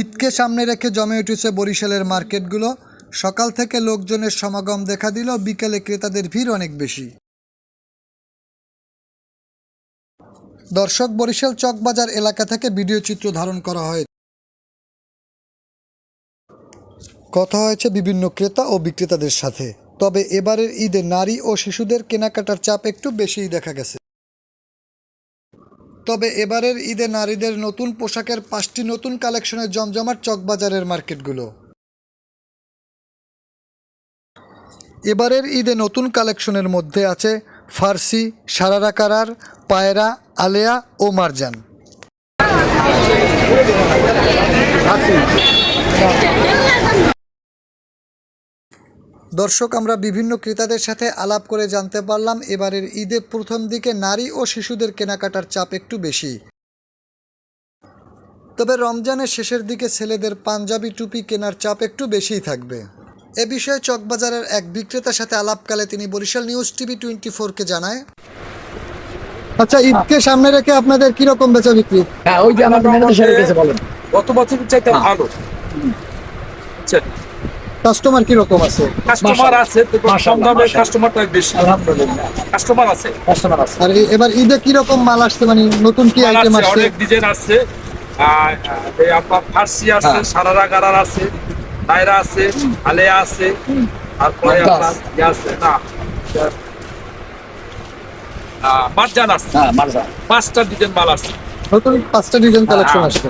ঈদকে সামনে রেখে জমে উঠেছে বরিশালের মার্কেটগুলো। সকাল থেকে লোকজনের সমাগম দেখা দিল, বিকেলে ক্রেতাদের ভিড় অনেক বেশি। দর্শক, বরিশাল চকবাজার এলাকা থেকে ভিডিও চিত্র ধারণ করা হয়। কথা হয়েছে বিভিন্ন ক্রেতা ও বিক্রেতাদের সাথে। তবে এবারের ঈদে নারী ও শিশুদের কেনাকাটার চাপ একটু বেশিই দেখা গেছে। তবে এবারের ঈদে নারীদের নতুন পোশাকের 5টি নতুন কালেকশনের জমজমাট চকবাজারের মার্কেটগুলো। এবারের ঈদে নতুন কালেকশনের মধ্যে আছে ফার্সি, সারারা কারার, পায়রা, আলেয়া ও মারজান। দর্শক, আমরা বিভিন্ন ক্রেতাদের সাথে আলাপ করে জানতে পারলাম এবারের ঈদে প্রথম দিকে নারী ও শিশুদের কেনাকাটার চাপ একটু বেশি। তবে রমজানের শেষের দিকে ছেলেদের পাঞ্জাবি টুপি কেনার চাপ একটু বেশিই থাকবে। এ বিষয়ে চকবাজারের এক বিক্রেতার সাথে আলাপকালে তিনি বরিশাল নিউজ টিভি 24-কে জানায়, আচ্ছা, ঈদকে সামনে রেখে আপনাদের কিরকম বেচা বিক্রি? হ্যাঁ, ওই যে আমাদের ম্যানেজার কাছে বলেন, গত বছরের চাইতে ভালো। কাস্টমার কিরকম আছে? কাস্টমার আছে, তো কম দামে কাস্টমারটা বেশি। আলহামদুলিল্লাহ কাস্টমার আছে, কাস্টমার আছে। আর এবার ঈদে কিরকম মাল আসছে, মানে নতুন কি আইটেম আসছে? অনেক ডিজাইন আছে। আপনার ফার্সি আছে, সারারা গারার আছে, নাইরা আছে, আলেয়া আছে, তারপরে আপনার ইয়ে আছে না মারজান আছে। হ্যাঁ, মারজান 5টা ডিজাইন মাল আছে। নতুন 5টা ডিজাইন কালেকশন আসছে।